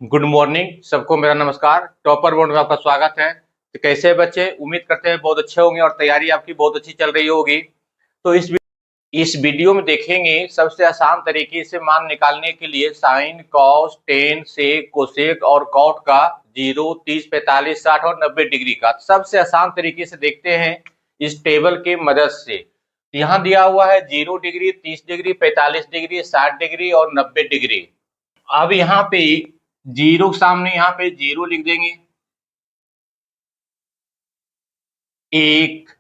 Good morning सबको, मेरा नमस्कार। टॉपर बोर्ड में आपका स्वागत है। तो कैसे हैं बच्चे? उम्मीद करते हैं बहुत अच्छे होंगे और तैयारी आपकी बहुत अच्छी चल रही होगी। तो इस वीडियो में देखेंगे सबसे आसान तरीके से मान निकालने के लिए साइन, कॉस, टेन, सेक, कोसेक और कॉट का 0, 30, 45, 60 और 90 डिग्री का सबसे आसान तरीके से देखते हैं इस टेबल की मदद से। यहाँ दिया हुआ है 0 डिग्री, 30 डिग्री, 45 डिग्री, 60 डिग्री और 90 डिग्री। अब यहाँ पे जीरो के सामने यहाँ पे 0 लिख देंगे। 1,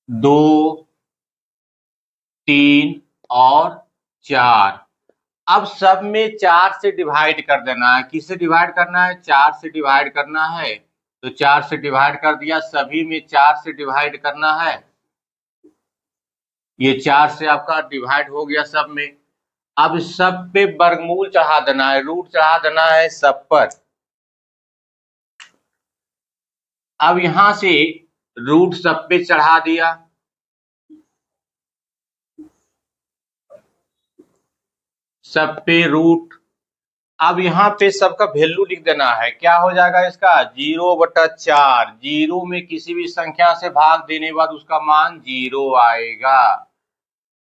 2, 3 और 4। अब सब में 4 से डिवाइड कर देना है। किससे डिवाइड करना है? 4 से डिवाइड करना है। तो 4 से डिवाइड कर दिया, सभी में 4 से डिवाइड करना है। ये 4 से आपका डिवाइड हो गया सब में। अब सब पे वर्गमूल चढ़ा देना है, रूट चढ़ा देना है सब पर। अब यहां से रूट सब पे चढ़ा दिया। सब पे रूट। अब यहाँ पे सबका वैल्यू लिख देना है। क्या हो जाएगा इसका? 0/4। 0 में किसी भी संख्या से भाग देने बाद उसका मान 0 आएगा।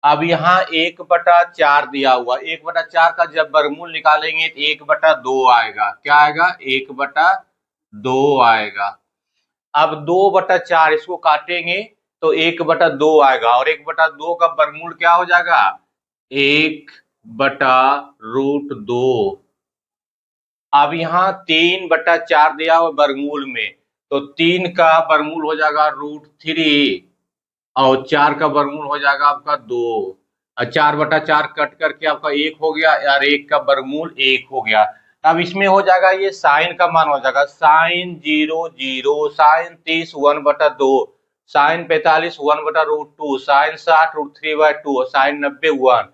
अब यहाँ 1/4 दिया हुआ, 1/4 का जब वर्गमूल निकालेंगे तो 1/2 आएगा। क्या आएगा? 1/2 आएगा। अब 2/4 इसको काटेंगे तो 1/2 आएगा और 1/2 का वर्गमूल क्या हो जाएगा? 1/√2। अब यहाँ 3/4 दिया हुआ वर्गमूल में, तो 3 का वर्गमूल हो जाएगा √3 और 4 का वर्गमूल हो जाएगा आपका 2। और 4/4 कट करके आपका 1 हो गया और 1 का वर्गमूल 1 हो गया। अब इसमें हो जाएगा ये साइन का मान हो जाएगा sine 0 0, sine 30 1/2, sine 45 1/√2, sine 60 √3/2, sine 90 1।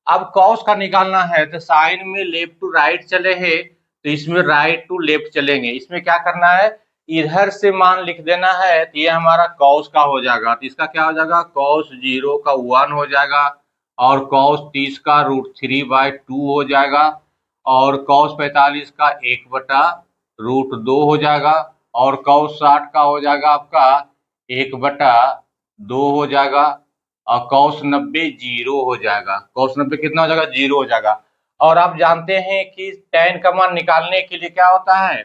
अब कॉस का निकालना है तो साइन में लेफ्ट टू राइट चले हैं तो इसमें राइट टू लेफ्ट चलेंगे। इसमें क्या करना है? इधर से मान लिख देना है तो ये हमारा कॉस का हो जाएगा। तो इसका क्या हो जाएगा? कॉस 0 का 1 हो जाएगा और कॉस 30 का √3/2 हो जाएगा और कॉस 45 का 1/√2 हो जाएगा और कॉस 60 का हो जाएगा आपका 1/2 हो जाएगा और कॉस 90 0 हो जाएगा। कॉस 90 कितना हो जाएगा? 0 हो जाएगा। और आप जानते हैं कि tan का मान निकालने के लिए क्या होता है?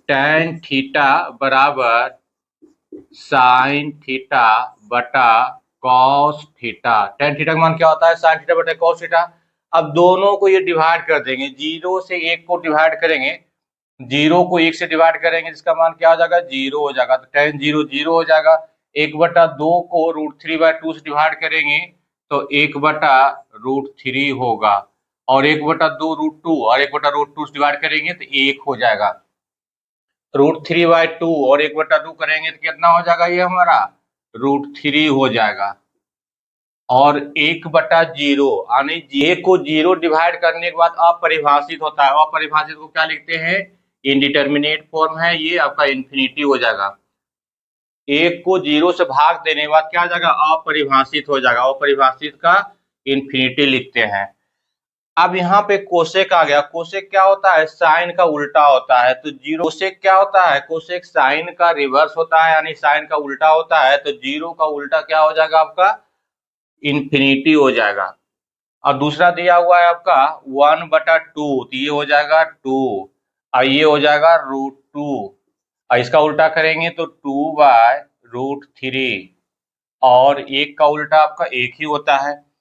tan थीटा बराबर साइन थीटा बटा कॉस थीटा। tan थीटा का मान क्या होता है? साइन थीटा बटा कॉस थीटा। अब दोनों को ये डिवाइड कर देंगे। 0 से 1 को डिवाइड करेंगे, 0 को 1 से डिवाइड करेंगे जिसका मान क्या हो जाएगा? 0 हो जाएगा। तो tan 0 0 हो जाएगा। 1/2 को √3/2 से डिवाइड करेंगे तो 1/√3 होगा और 1/2√2 और 1/√2 से डिवाइड करेंगे तो 1 हो जाएगा। √3/2 और 1/2 करेंगे तो कितना हो जाएगा? ये हमारा √3 हो जाएगा और 1/0 यानी जे को 0 डिवाइड करने के बाद अपरिभाषित होता है। अपरिभाषित को क्या लिखते हैं? इनडिटर्मिनेट फॉर्म है, ये आपका इन्फिनिटी हो जाएगा। 1 को 0 से भाग देने के बाद क्या हो जाएगा? अपरिभाषित हो जाएगा। अपरिभाषित का इन्फिनिटी लिखते हैं। अब यहाँ पे कोसेक आ गया। कोसेक क्या होता है? साइन का उल्टा होता है। तो 0 कोसेक क्या होता है? कोसेक साइन का रिवर्स होता है यानी साइन का उल्टा होता है। तो 0 का उल्टा क्या हो जाएगा आपका? इन्फिनिटी हो जाएगा। और दूसरा दिया हुआ है आपका 1/2, तो ये हो जाएगा 2 और ये हो जाएगा √2 और इसका उल्टा करेंगे तो 2/√3 और 1 का उल्टा आपका 1 ही होता है।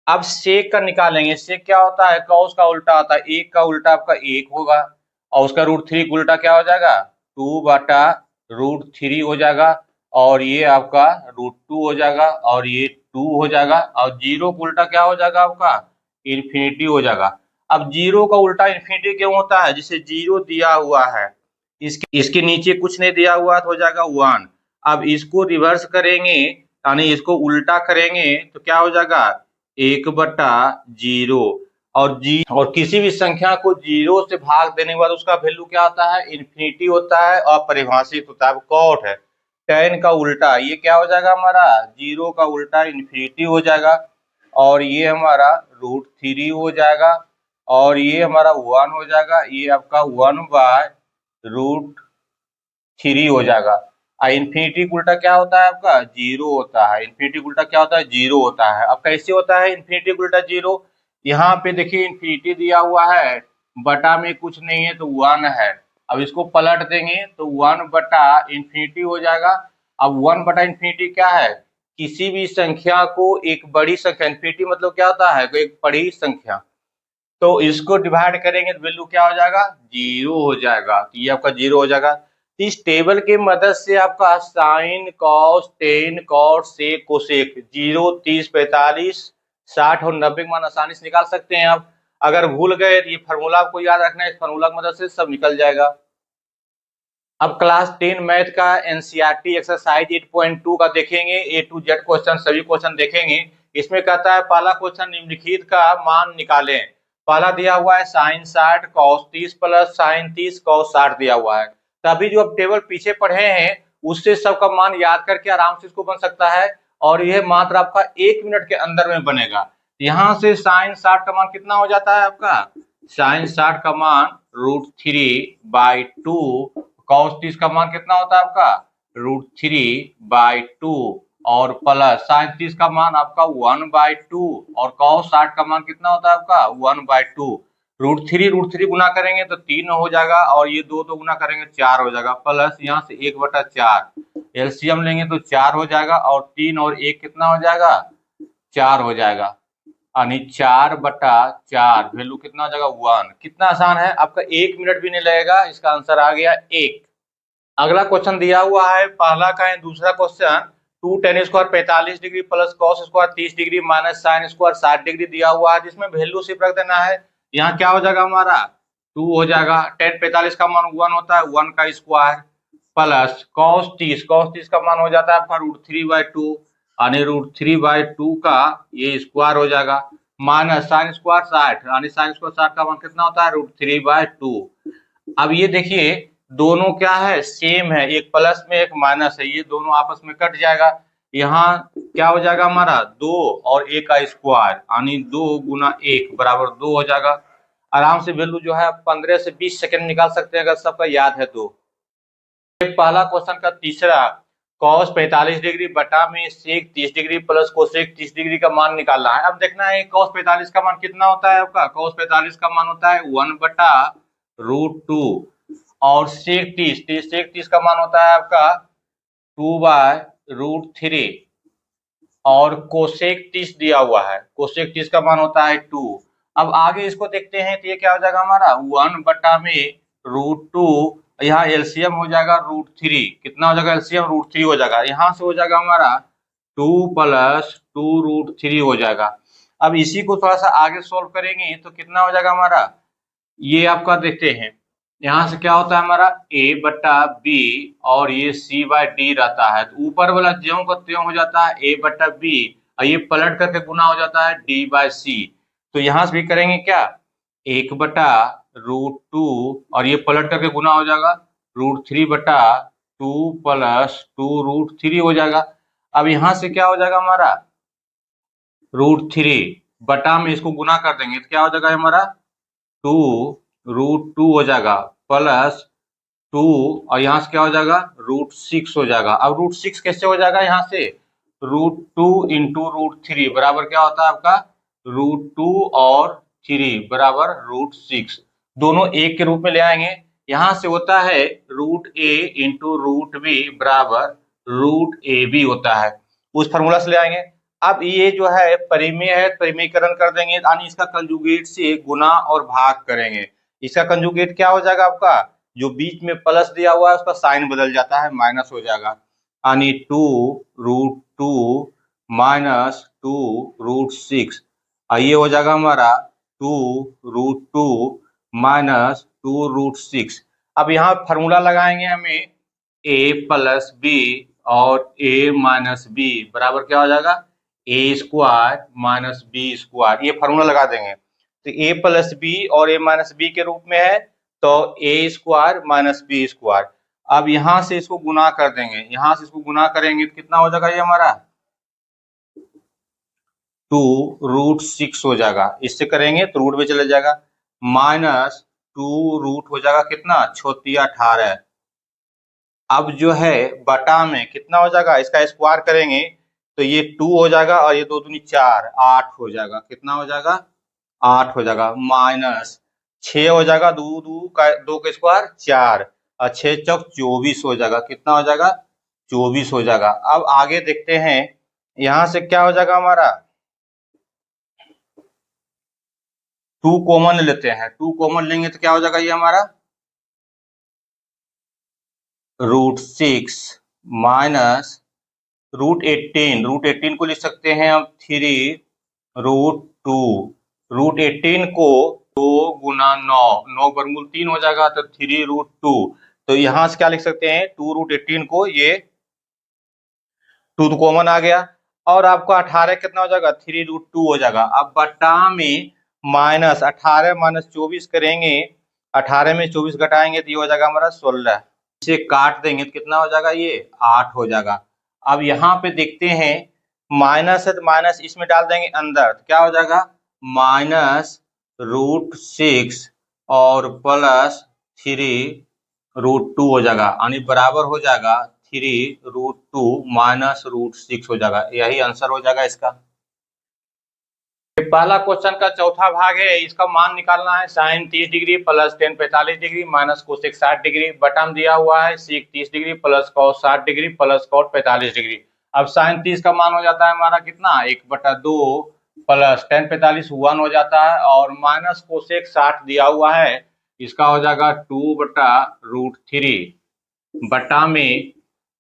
अब सेक का निकालेंगे। सेक क्या होता है? कॉस का उल्टा होता है। 1 का उल्टा आपका 1 होगा और उसका √3 का उल्टा क्या हो जाएगा? 2/√3 हो जाएगा और ये आपका √2 हो जाएगा और ये 2 हो जाएगा और 0 का उल्टा क्या हो जाएगा आपका? इन्फिनिटी हो जाएगा। अब 0 का उल्टा इन्फिनिटी क्यों होता है? जिसे 0 दिया हुआ है, इसके नीचे कुछ नहीं दिया हुआ तो हो जाएगा 1। अब इसको रिवर्स करेंगे यानी इसको उल्टा करेंगे तो क्या हो जाएगा? 1/0 और किसी भी संख्या को 0 से भाग देने के बाद उसका वैल्यू क्या होता है? इन्फिनिटी होता है और परिभाषित होता है। कॉट है। tan का उल्टा ये क्या हो जाएगा हमारा? 0 का उल्टा इन्फिनिटी हो जाएगा। और ये हमारा √3 हो जाएगा और ये हमारा 1 हो जाएगा, ये आपका 1/√3 हो जाएगा। इन्फिनिटी का उल्टा क्या होता है आपका? 0 होता है। इन्फिनिटी का उल्टा क्या होता है? 0 होता है। अब कैसे होता है इन्फिनिटी का उल्टा 0? यहाँ पे देखिए इन्फिनिटी दिया हुआ है, बटा में कुछ नहीं है तो 1 है। अब इसको पलट देंगे तो 1/इन्फिनिटी हो जाएगा। अब 1/इन्फिनिटी क्या है? किसी भी संख्या को एक बड़ी संख्या, इन्फिनिटी मतलब क्या होता है? एक बड़ी संख्या, तो इसको डिवाइड करेंगे तो वैल्यू क्या हो जाएगा? 0 हो जाएगा। तो ये आपका 0 हो जाएगा। इस टेबल की मदद से आपका साइन, कॉस, टेन, कॉट, सेक, कोसेक 0, 30, 45, 60 और 90 का मान आसानी से निकाल सकते हैं आप। अगर भूल गए तो ये फार्मूला आपको याद रखना है, इस फार्मूला की मदद से सब निकल जाएगा। अब क्लास 10 मैथ का एनसीईआरटी एक्सरसाइज 8.2 का देखेंगे, A to Z क्वेश्चन, सभी क्वेश्चन देखेंगे। इसमें कहता है पहला क्वेश्चन निम्नलिखित का मान निकालें। पहला दिया हुआ है sine 60 cos 30 plus sine 30 cos 60 दिया हुआ है। तभी जो अब टेबल पीछे पढ़े हैं उससे सबका मान याद करके आराम से इसको बन सकता है और यह मात्र आपका 1 मिनट के अंदर में बनेगा। यहाँ से साइन 60 का मान कितना हो जाता है आपका? साइन 60 का मान √3/2। कॉस 30 का मान कितना होता है आपका? √3/2 और प्लस साइन 30 का मान आपका 1/2 और कॉस 60 का मान कितना होता है आपका? 1/2। √3 गुना करेंगे तो 3 हो जाएगा और ये 2 गुना करेंगे 4 हो जाएगा, प्लस यहाँ से 1/4 एलसीएम लेंगे तो 4 हो जाएगा और 3 और 1 कितना हो जाएगा? 4 हो जाएगा, यानी 4/4 वैल्यू कितना हो जाएगा? 1। कितना आसान है, आपका 1 मिनट भी नहीं लगेगा। इसका आंसर आ गया 1। अगला क्वेश्चन दिया हुआ है, पहला का है दूसरा question. 2 tan square 45 degree plus cos square 30 degree minus sine square 60 degree दिया हुआ है, जिसमें वैल्यू सिर्फ रख देना है। यहाँ क्या हो जाएगा हमारा? 2 हो जाएगा। tan 45 का मान 1 होता है, 1 का स्क्वायर प्लस कॉस 30 का मान हो जाता है आपका √3/2, यानी √3/2 का ये स्क्वायर हो जाएगा, माइनस साइन स्क्वायर 60, यानी साइन स्क्वायर 60 का मान कितना होता है? √3/2। अब ये देखिए दोनों क्या है? सेम है, एक प्लस में एक माइनस है, ये दोनों आपस में कट जाएगा। यहाँ क्या हो जाएगा हमारा? 2 और 1 का स्क्वायर, यानी 2 गुना 1 बराबर 2 हो जाएगा। आराम से वैल्यू जो है 15 से 20 सेकंड निकाल सकते हैं अगर सबका याद है तो। पहला क्वेश्चन का तीसरा, कॉस 45 डिग्री बटा में सेक 30 डिग्री प्लस कोसेक 30 डिग्री का मान निकालना है। अब देखना है कॉस 45 का मान कितना होता है आपका? कॉस 45 का मान होता है 1/√2 और सेक 30 का मान होता है आपका 2/√3 और कोसेक 30 दिया हुआ है, कोसेक 30 का मान होता है 2। अब आगे इसको देखते हैं तो ये क्या हो जाएगा हमारा? 1/√2, यहाँ एलसीएम हो जाएगा √3। कितना हो जाएगा एलसीएम? √3 हो जाएगा। यहाँ से हो जाएगा हमारा 2 + 2√3 हो जाएगा। अब इसी को थोड़ा सा आगे सोल्व करेंगे तो कितना हो जाएगा हमारा? ये आपका देखते हैं, यहाँ से क्या होता है हमारा? a/b और ये c/d रहता है, तो ऊपर वाला ज्यों का त्यों हो जाता है a/b और ये पलट करके गुना हो जाता है d/c। तो यहाँ से भी करेंगे क्या? 1/√2 और ये पलट करके गुना हो जाएगा √3/2 + 2√3 हो जाएगा। अब यहाँ से क्या हो जाएगा हमारा? √3 बटा में इसको गुना कर देंगे तो क्या हो जाएगा हमारा? 2√2 हो जाएगा प्लस 2 और यहाँ से क्या हो जाएगा? √6 हो जाएगा। अब √6 कैसे हो जाएगा? यहाँ से √2 × √3 बराबर क्या होता है आपका? √2 और 3 बराबर √6, दोनों एक के रूप में ले आएंगे। यहाँ से होता है √a × √b बराबर √ab होता है, उस फॉर्मूला से ले आएंगे। अब ये जो है परिमेय है, परिमेयकरण कर देंगे, यानी इसका कंजुगेट से गुना और भाग करेंगे। इसका कंजुगेट क्या हो जाएगा आपका? जो बीच में प्लस दिया हुआ है उसका साइन बदल जाता है, माइनस हो जाएगा, यानी 2√2 माइनस 2√6। ये हो जाएगा हमारा 2√2 माइनस 2√6। अब यहाँ फार्मूला लगाएंगे हमें a + b और a - b बराबर क्या हो जाएगा? a² - b², ये फार्मूला लगा देंगे तो a + b और a - b के रूप में है, तो a² - b²। अब यहाँ से इसको गुना कर देंगे, यहाँ से इसको गुना करेंगे तो कितना हो जाएगा ये हमारा? 2√6 हो जाएगा। इससे करेंगे तो रूट में चले जाएगा, माइनस 2 रूट हो जाएगा कितना 18। अब जो है बटा में कितना हो जाएगा, इसका स्क्वायर करेंगे तो ये 2 हो जाएगा और ये 2 दूनी 4, 8 हो जाएगा। कितना हो जाएगा 8 हो जाएगा, माइनस 6 हो जाएगा, 2 का स्क्वायर 4 और 6 चौक 24 हो जाएगा। कितना हो जाएगा 24 हो जाएगा। अब आगे देखते हैं, यहां से क्या हो जाएगा हमारा 2 कॉमन लेते हैं, 2 कॉमन लेंगे तो क्या हो जाएगा ये हमारा √6 माइनस √18 को लिख सकते हैं हम 3√2। √18 को 2 गुना 9, 9 वर्गमूल 3 हो जाएगा तो 3√2। तो यहां से क्या लिख सकते हैं 2√18 को, ये 2 तो कॉमन आ गया और आपको 18 कितना हो जाएगा 3√2 हो जाएगा। अब बटा में माइनस 18 माइनस 24 करेंगे, 18 में 24 घटाएंगे तो ये हो जाएगा हमारा 16। इसे काट देंगे तो कितना हो जाएगा ये 8 हो जाएगा। अब यहाँ पे देखते हैं माइनस है तो माइनस इसमें डाल देंगे अंदर तो क्या हो जाएगा -√6 और प्लस 3√2 हो जाएगा, यानी बराबर हो जाएगा 3√2 माइनस √6 हो जाएगा। यही आंसर हो जाएगा इसका। पहला क्वेश्चन का चौथा भाग है, इसका मान निकालना है sin 30 degree plus tan 45 degree minus cosec 60 degree. बटा में दिया हुआ है sec 30 degree plus cos 60 degree plus cot 45 degree. अब sin 30 का मान हो जाता है हमारा कितना 1/2 प्लस tan 45 1 हो जाता है और माइनस कोसेक 60 दिया हुआ है, इसका हो जाएगा 2/√3 बटा में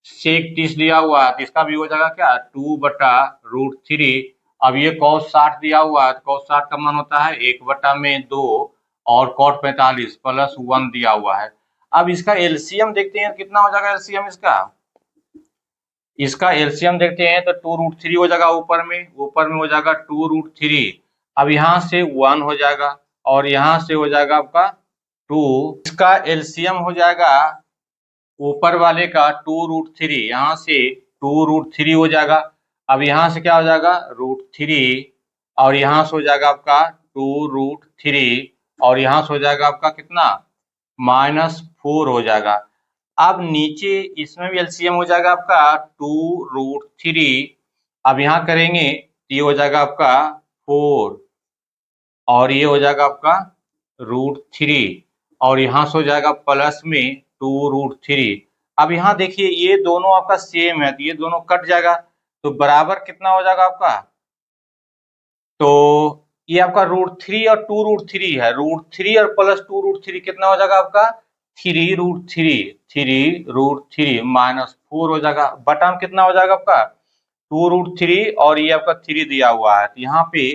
sec 30 दिया हुआ है तो इसका भी हो जाएगा क्या 2/√3। अब ये cos 60 दिया हुआ है तो cos 60 का मान होता है 1/2 और cot 45 प्लस 1 दिया हुआ है। अब इसका एलसीएम देखते हैं कितना हो जाएगा एलसीएम इसका एलसीएम देखते हैं तो 2√3 हो जाएगा, ऊपर में हो जाएगा 2√3। अब यहाँ से 1 हो जाएगा और यहाँ से हो जाएगा आपका 2। इसका एलसीएम हो जाएगा ऊपर वाले का 2√3, यहाँ से 2√3 हो जाएगा। अब यहाँ से क्या हो जाएगा √3 और यहाँ से हो जाएगा आपका 2√3 और यहाँ से हो जाएगा आपका कितना -4 हो जाएगा। अब नीचे इसमें भी एलसीएम हो जाएगा आपका 2√3। अब यहाँ करेंगे तो ये हो जाएगा आपका 4 और ये हो जाएगा आपका √3 और यहाँ से हो जाएगा प्लस में 2√3। अब यहाँ देखिए ये दोनों आपका सेम है तो ये दोनों कट जाएगा तो बराबर कितना हो जाएगा आपका, तो ये आपका √3 और 2√3 है, √3 और प्लस 2√3 कितना हो जाएगा आपका 3√3 -4 हो जाएगा। बटा में कितना हो जाएगा आपका 2√3 और ये आपका 3 दिया हुआ है तो यहाँ पे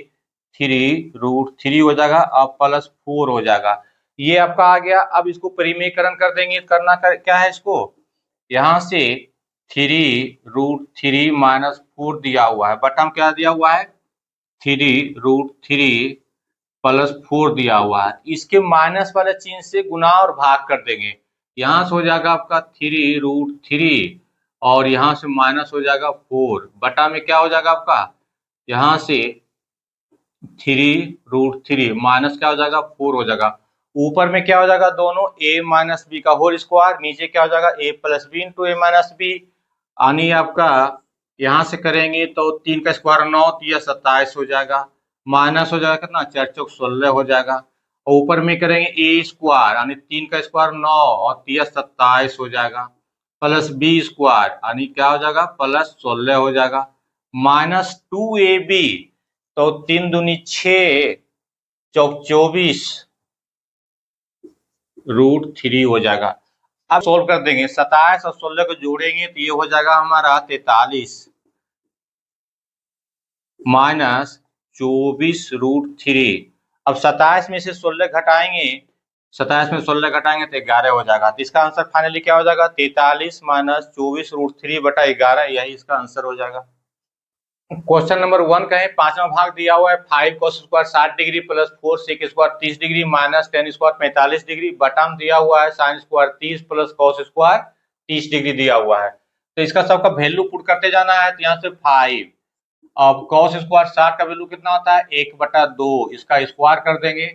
3√3 हो जाएगा और प्लस 4 हो जाएगा। ये आपका आ गया। अब इसको परिमेयकरण कर देंगे, क्या है इसको, यहाँ से 3√3 -4 दिया हुआ है, बटा में क्या दिया हुआ है 3√3 प्लस 4 दिया हुआ है। इसके माइनस वाले चिन्ह से गुना और भाग कर देंगे, यहाँ से हो जाएगा आपका 3√3 और यहाँ से माइनस हो जाएगा 4, बटा में क्या हो जाएगा आपका यहाँ से 3√3 माइनस क्या हो जाएगा 4 हो जाएगा। ऊपर में क्या हो जाएगा दोनों a माइनस बी का होल स्क्वायर, नीचे क्या हो जाएगा a plus B into a minus B, यानी आपका यहाँ से करेंगे तो 3 का स्क्वायर 9 तो यह 27 हो जाएगा, माइनस हो जाएगा कितना 4 चौक 16 हो जाएगा और ऊपर में करेंगे a स्क्वायर यानी 3 का स्क्वायर 9 और 3 27 हो जाएगा प्लस b स्क्वायर यानी क्या हो जाएगा प्लस 16 हो जाएगा माइनस 2ab तो 3 दूनी 6 चौक 24 √3 हो जाएगा। अब सोल्व कर देंगे, 27 और 16 को जोड़ेंगे तो ये हो जाएगा हमारा 43 माइनस 24√3। अब 27 में से 16 घटाएंगे, 27 में 16 घटाएंगे तो 11 हो जाएगा। तो इसका आंसर फाइनली क्या हो जाएगा 43 माइनस 24√3 बटा 11, यही इसका आंसर हो जाएगा। क्वेश्चन नंबर 1 का है, पांचवा भाग दिया हुआ है 5 cos square 60 degree plus 4 sec square 30 degree minus tan square 45 degree, बटा में दिया हुआ है sin square 30 plus cos square 30 degree दिया हुआ है। तो इसका सबका वैल्यू पुट करते जाना है तो यहाँ से 5 अब कॉस स्क्वायर 60 का वैल्यू कितना होता है 1/2, इसका स्क्वायर कर देंगे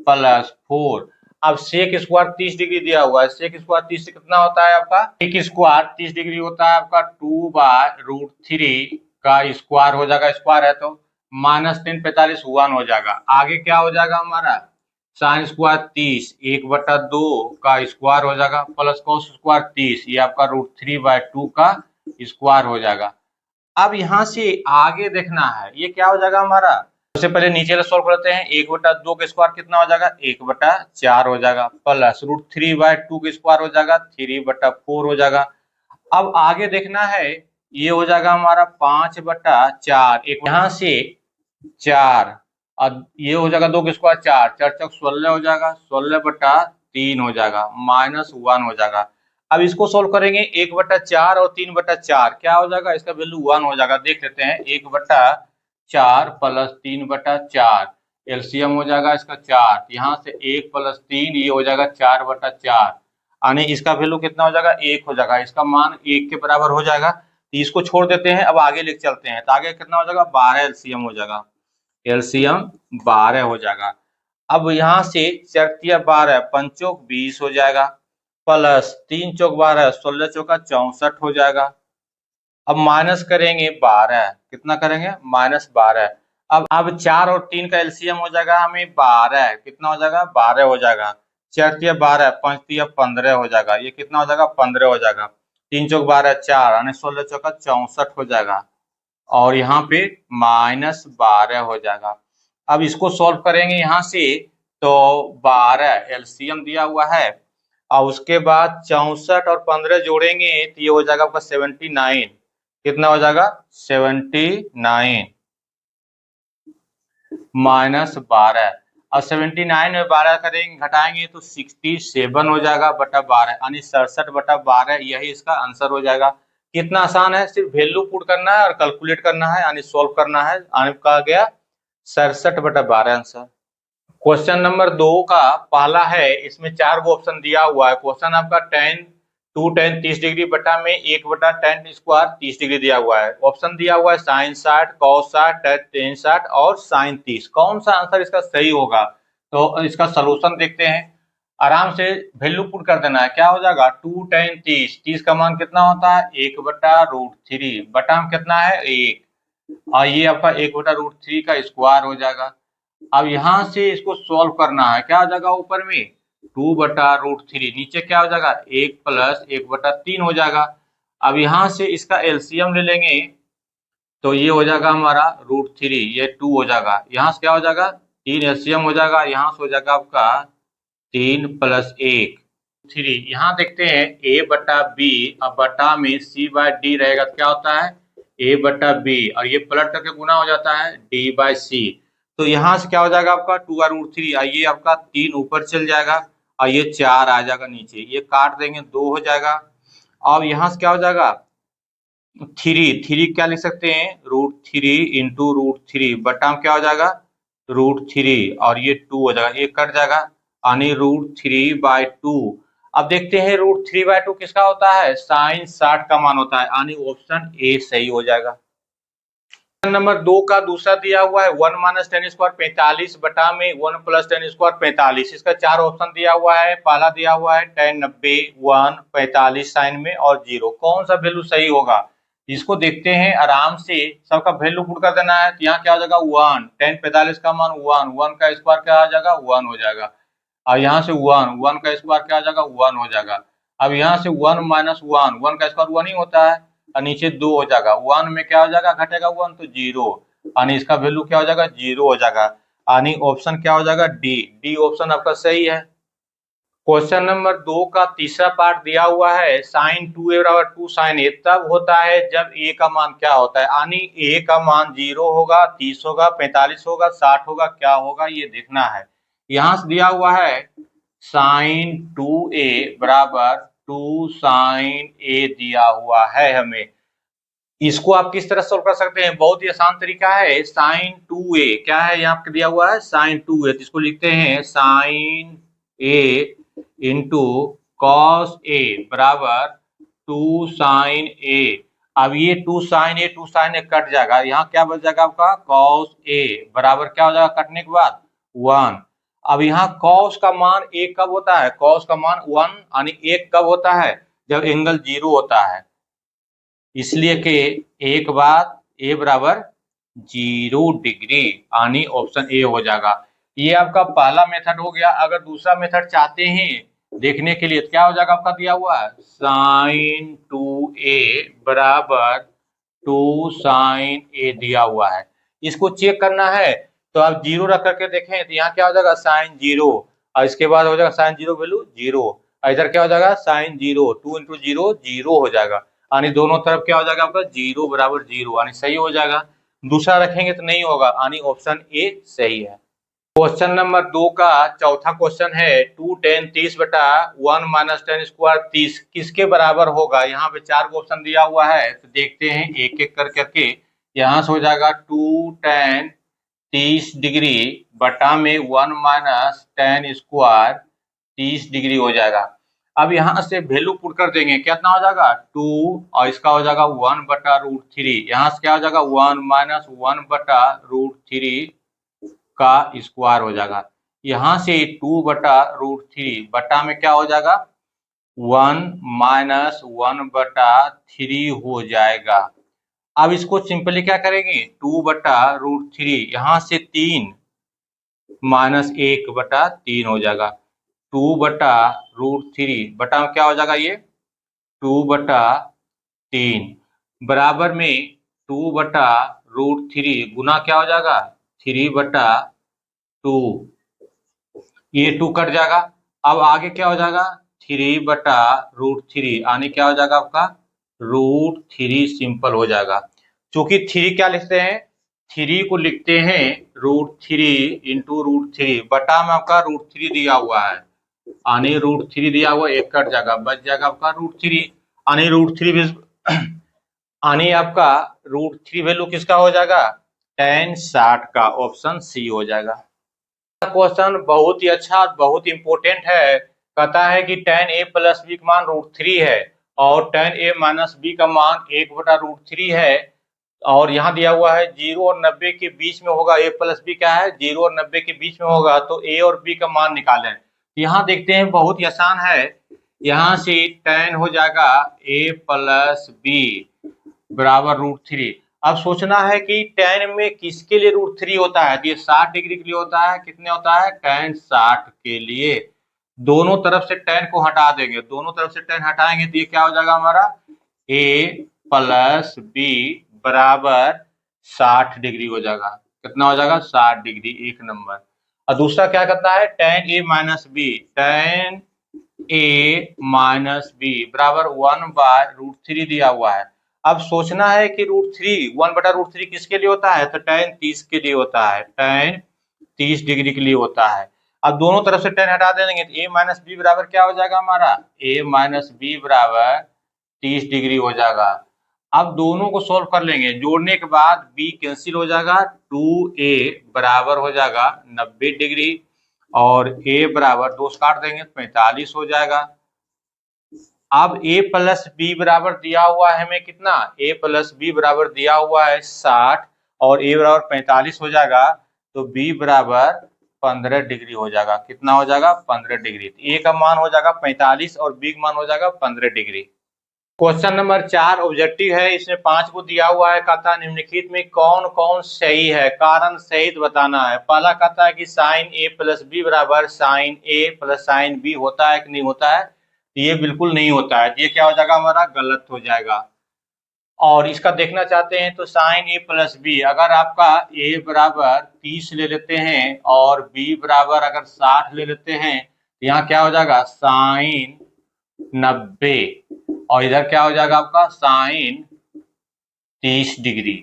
+4। अब सेक स्क्वायर 30 डिग्री दिया हुआ है, सेक स्क्वायर 30 से कितना होता है आपका, सेक स्क्वायर 30 डिग्री होता है आपका 2/√3 का स्क्वायर हो जाएगा, स्क्वायर है तो -10 45 1 हो जाएगा। आगे क्या हो जाएगा हमारा साइन स्क्वायर 30 1/2 का स्क्वायर हो जाएगा प्लस कॉस स्क्वायर 30, ये आपका √3/2 का स्क्वायर हो जाएगा। अब यहाँ से आगे देखना है ये क्या हो जाएगा हमारा, सबसे पहले नीचे से सॉल्व करते हैं। 1/2 का स्क्वायर कितना हो जाएगा 1/4 हो जाएगा प्लस √3/2 का स्क्वायर हो जाएगा 3/4 हो जाएगा। अब आगे देखना है ये हो जाएगा हमारा 5/4, एक यहाँ से 4 और ये हो जाएगा 2 का स्क्वायर 4 4 चौक 16 हो जाएगा 16/3 हो जाएगा -1 हो जाएगा। अब इसको सोल्व करेंगे 1/4 और 3/4 क्या हो जाएगा, इसका वैल्यू 1 हो जाएगा। देख लेते हैं 1/4 प्लस 3/4 एलसीएम हो जाएगा इसका 4, यहाँ से 1 प्लस 3 ये हो जाएगा 4/4 यानी इसका वैल्यू कितना हो जाएगा 1 हो जाएगा, इसका मान 1 के बराबर हो जाएगा। तो इसको छोड़ देते हैं, अब आगे लेके चलते हैं। तो आगे कितना हो जाएगा 12 एलसीएम हो जाएगा, एलसीएम 12 हो जाएगा। अब यहाँ से 4 12 5 20 हो जाएगा प्लस 3 चौक 12 16 चौका 64 हो जाएगा। अब माइनस करेंगे 12, कितना करेंगे -12। अब 4 और 3 का एलसीएम हो जाएगा हमें 12, कितना हो जाएगा 12 हो जाएगा। 4 12 5 15 हो जाएगा, ये कितना हो जाएगा 15 हो जाएगा। 3 चौक 12 4 यानी 16 चौका 64 हो जाएगा और यहाँ पे -12 हो जाएगा। अब इसको सॉल्व करेंगे यहाँ से तो 12 एलसीएम दिया हुआ है और उसके बाद 64 और 15 जोड़ेंगे तो ये हो जाएगा आपका 79, कितना हो जाएगा 79 -12 और 79 में 12 करेंगे घटाएंगे तो 67 हो जाएगा बटा 12 यानी 67/12, यही इसका आंसर हो जाएगा। कितना आसान है, सिर्फ वैल्यू पुट करना है और कैलकुलेट करना है यानी सॉल्व करना है। कहा गया 67/12 आंसर। क्वेश्चन नंबर 2 का पहला है, इसमें 4 गो ऑप्शन दिया हुआ है। क्वेश्चन आपका tan 2tan 30 डिग्री बटा में 1/tan स्क्वायर 30 डिग्री दिया हुआ है। ऑप्शन दिया हुआ है sin 60 cos 60 tan 60 और sin 30। कौन सा आंसर इसका सही होगा, तो इसका सोल्यूशन देखते हैं। आराम से वैल्यू पुट कर देना है, क्या हो जाएगा 2tan 30, 30 का मान कितना होता है 1/√3 बटा में कितना है 1 और ये आपका 1/√3 का स्क्वायर हो जाएगा। अब यहाँ से इसको सॉल्व करना है, क्या हो जाएगा ऊपर में 2/√3, नीचे क्या हो जाएगा 1 प्लस 1/3 हो जाएगा। अब यहाँ से इसका एलसीएम ले लेंगे तो ये हो जाएगा हमारा √3, ये 2 हो जाएगा। यहाँ से क्या हो जाएगा 3 एलसीएम हो जाएगा, यहाँ से हो जाएगा आपका 3 + 1 3। यहाँ देखते हैं a/b, अब बटा में c/d रहेगा तो क्या होता है a/b और ये पलट करके गुना हो जाता है d/c। तो यहाँ से क्या हो जाएगा आपका 2/√3, ये आपका 3 ऊपर चल जाएगा और ये 4 आ जाएगा नीचे, ये काट देंगे 2 हो जाएगा। अब यहाँ से क्या हो जाएगा 3 क्या लिख सकते हैं √3 × √3 बटा में क्या हो जाएगा √3 और ये 2 हो जाएगा, ये कट जाएगा यानी √3/2। अब देखते हैं √3/2 किसका होता है sin 60 का मान होता है यानी ऑप्शन ए सही हो जाएगा। नंबर 2 का दूसरा दिया हुआ है 1 - tan स्क्वायर 45 बटा में 1 + tan स्क्वायर 45। इसका 4 ऑप्शन दिया हुआ है। पहला दिया हुआ है tan 90 1 45 साइन में और 0, कौन सा वैल्यू सही होगा इसको देखते हैं। आराम से सबका वैल्यू पुट कर देना है। तो यहाँ क्या हो जाएगा 1, tan 45 का मान 1 का स्क्वायर क्या आ जाएगा 1 हो जाएगा और यहाँ से 1 का स्क्वायर क्या आ जाएगा 1 हो जाएगा। अब यहाँ से 1 - 1 का स्क्वायर 1 ही होता है और नीचे 2 हो जाएगा। 1 में क्या हो जाएगा घटेगा 1 तो 0 यानी इसका वैल्यू क्या हो जाएगा 0 हो जाएगा यानी ऑप्शन क्या हो जाएगा डी ऑप्शन आपका सही है। क्वेश्चन नंबर 2 का तीसरा पार्ट दिया हुआ है sin 2a = 2 sin a तब होता है जब a का मान क्या होता है यानी a का मान 0 होगा 30 होगा 45 होगा 60 होगा, क्या होगा ये देखना है। यहाँ से दिया हुआ है sin 2a = 2 sin a दिया हुआ है हमें। इसको आप किस तरह सोल्व कर सकते हैं, बहुत ही आसान तरीका है। sin 2a क्या है यहाँ पे दिया हुआ है sin 2a, इसको लिखते हैं sin a × cos a = 2 sin a अब ये 2 sin a कट जाएगा, यहाँ क्या बच जाएगा आपका cos a बराबर क्या हो जाएगा कटने के बाद 1। अब यहाँ cos का मान 1 कब होता है, cos का मान 1 यानी 1 कब होता है, जब एंगल 0 होता है। इसलिए कि एक बात a बराबर 0 डिग्री यानी ऑप्शन ए हो जाएगा। ये आपका पहला मेथड हो गया। अगर दूसरा मेथड चाहते हैं देखने के लिए तो क्या हो जाएगा, आपका दिया हुआ है sin 2a बराबर 2 sin a दिया हुआ है। इसको चेक करना है तो आप 0 रख करके देखें तो यहाँ क्या हो जाएगा sin 0 और इसके बाद हो जाएगा sin 0 वैल्यू 0, इधर क्या हो जाएगा sin 0, 2 into 0 0 हो जाएगा, यानी दोनों तरफ क्या हो जाएगा आपका 0 बराबर 0 यानी सही हो जाएगा। दूसरा रखेंगे तो नहीं होगा, यानी ऑप्शन ए सही है। क्वेश्चन नंबर 2 का चौथा क्वेश्चन है 2 tan 30 बटा 1 माइनस tan स्क्वायर 30 किसके बराबर होगा। यहाँ पे 4 को ऑप्शन दिया हुआ है तो देखते हैं एक एक कर करके। यहाँ से हो जाएगा 2 tan 30 डिग्री बटा में 1 माइनस tan स्क्वायर 30 डिग्री हो जाएगा। अब यहाँ से वैल्यू पुट कर देंगे, कितना हो जाएगा 2 और इसका हो जाएगा 1 बटा √3, यहाँ से क्या हो जाएगा 1 माइनस 1 बटा √3 का स्क्वायर हो जाएगा। यहाँ से 2 बटा √3 बटा में क्या हो जाएगा 1 माइनस 1 बटा 3 हो जाएगा। अब इसको सिंपली क्या करेंगे 2 बटा √3 यहाँ से 3 माइनस 1 बटा 3 हो जाएगा। 2 बटा √3 बटा में क्या हो जाएगा ये 2 बटा 3 बराबर में 2 बटा √3 गुना क्या हो जाएगा 3 बटा 2, ये 2 कट जाएगा। अब आगे क्या हो जाएगा 3 बटा √3 यानी क्या हो जाएगा आपका √3 सिंपल हो जाएगा। चूंकि 3 क्या लिखते हैं 3 को लिखते हैं √3 इंटू √3 बटा में आपका √3 दिया हुआ है, यानी √3 दिया हुआ एक कट जाएगा, बच जाएगा आपका √3 यानी √3 यानी आपका √3 वैल्यू किसका हो जाएगा tan 60 का, ऑप्शन सी हो जाएगा। क्वेश्चन बहुत ही अच्छा बहुत इंपोर्टेंट है। कहता है कि tan a प्लस बी का मान √3 है और tan a माइनस बी का मान 1 बटा √3 है और यहाँ दिया हुआ है 0 और 90 के बीच में होगा। a प्लस बी क्या है 0 और 90 के बीच में होगा, तो a और b का मान निकालें। यहाँ देखते हैं बहुत ही आसान है। यहाँ से tan हो जाएगा a प्लस बी बराबर √3। अब सोचना है कि tan में किसके लिए √3 होता है, तो ये 60 डिग्री के लिए होता है। कितने होता है tan 60 के लिए। दोनों तरफ से tan को हटा देंगे, दोनों तरफ से tan हटाएंगे तो ये क्या हो जाएगा हमारा a प्लस बी बराबर 60 डिग्री हो जाएगा। कितना हो जाएगा 60 डिग्री, एक नंबर। और दूसरा क्या करता है tan a minus B, tan a minus B बराबर 1 बाय √3 दिया हुआ है। अब सोचना है कि √3 1 बटा √3 किसके लिए होता है, तो tan 30 के लिए होता है, tan 30 डिग्री के लिए होता है। अब दोनों तरफ से tan हटा देंगे तो a माइनस बी बराबर क्या हो जाएगा हमारा a माइनस बी बराबर 30 डिग्री हो जाएगा। अब दोनों को सोल्व कर लेंगे, जोड़ने के बाद b कैंसिल हो जाएगा, 2a बराबर हो जाएगा 90 डिग्री और a बराबर 2 काट देंगे 45 हो जाएगा। अब a प्लस बी बराबर दिया हुआ है हमें कितना, a प्लस बी बराबर दिया हुआ है 60 और a बराबर 45 हो जाएगा, तो b बराबर 15 डिग्री हो जाएगा। कितना हो जाएगा 15 डिग्री। तो a का मान हो जाएगा 45 और b का मान हो जाएगा 15 डिग्री। क्वेश्चन नंबर 4 ऑब्जेक्टिव है, इसमें 5 को दिया हुआ है। कहता है निम्नलिखित में कौन कौन सही है, कारण सहित बताना है। पहला कहता है कि साइन a प्लस बी बराबर sine a plus sine b होता है कि नहीं होता है, ये बिल्कुल नहीं होता है, ये क्या हो जाएगा हमारा गलत हो जाएगा। और इसका देखना चाहते हैं तो साइन a प्लस बी, अगर आपका a बराबर 30 ले लेते हैं और b बराबर अगर 60 ले लेते हैं तो यहाँ क्या हो जाएगा साइन 90 और इधर क्या हो जाएगा आपका साइन 30 डिग्री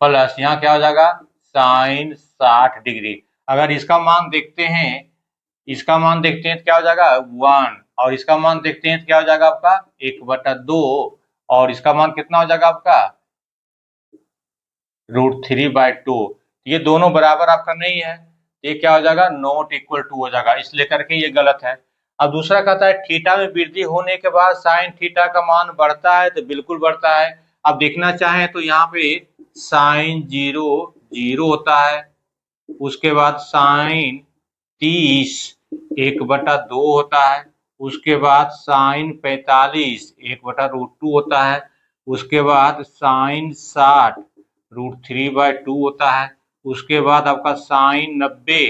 प्लस यहाँ क्या हो जाएगा साइन 60 डिग्री। अगर इसका मान देखते हैं, इसका मान देखते हैं तो क्या हो जाएगा 1 और इसका मान देखते हैं तो क्या हो जाएगा आपका 1/2 और इसका मान कितना हो जाएगा आपका √3/2। ये दोनों बराबर आपका नहीं है, ये क्या हो जाएगा नॉट इक्वल टू हो जाएगा, इसलिए करके ये गलत है। अब दूसरा कहता है थीटा में वृद्धि होने के बाद साइन थीटा का मान बढ़ता है, तो बिल्कुल बढ़ता है। अब देखना चाहें तो यहाँ पे साइन 0 0 होता है, उसके बाद साइन 30 1/2 होता है, उसके बाद साइन 45 1/√2 होता है, उसके बाद साइन 60 √3/2 होता है, उसके बाद आपका साइन 90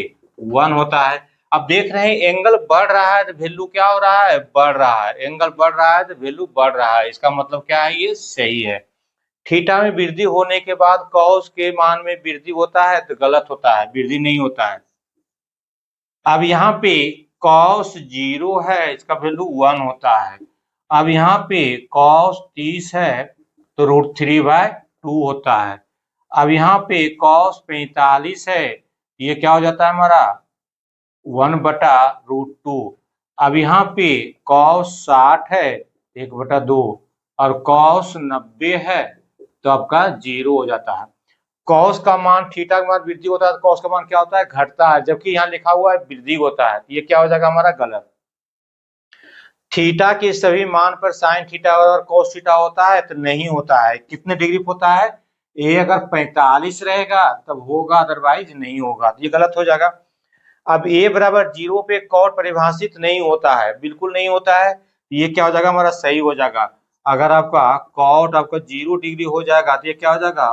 1 होता है। अब देख रहे हैं एंगल बढ़ रहा है तो वैल्यू क्या हो रहा है, बढ़ रहा है। एंगल बढ़ रहा है तो वैल्यू बढ़ रहा है, इसका मतलब क्या है, ये सही है। थीटा में वृद्धि होने के बाद कॉस के मान में वृद्धि होता है तो गलत होता है, वृद्धि नहीं होता है। अब यहाँ पे कॉस 0 है, इसका वैल्यू 1 होता है। अब यहाँ पे कॉस 30 है तो √3/2 होता है। अब यहाँ पे कॉस 45 है, ये क्या हो जाता है हमारा 1/√2। अब यहाँ पे कॉस 60 है 1/2 और कॉस 90 है तो आपका 0 हो जाता है। कॉस का मान थीटा के मान वृद्धि होता है तो कॉस का मान क्या होता है, घटता है, जबकि यहाँ लिखा हुआ है वृद्धि होता है, ये क्या हो जाएगा हमारा गलत। थीटा के सभी मान पर साइन थीटा और कॉस थीटा होता है तो नहीं होता है। कितने डिग्री होता है, ये अगर 45 रहेगा तब होगा, अदरवाइज नहीं होगा, तो ये गलत हो जाएगा। अब a बराबर 0 पे कॉट परिभाषित नहीं होता है, बिल्कुल नहीं होता है, ये क्या हो जाएगा हमारा सही हो जाएगा। अगर आपका कॉट आपका 0 डिग्री हो जाएगा तो ये क्या हो जाएगा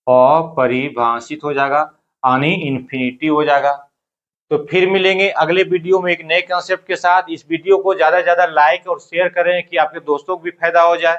अपरिभाषित हो जाएगा, यानी इन्फिनिटी हो जाएगा। तो फिर मिलेंगे अगले वीडियो में एक नए कंसेप्ट के साथ। इस वीडियो को ज्यादा से ज्यादा लाइक और शेयर करें कि आपके दोस्तों को भी फायदा हो जाए।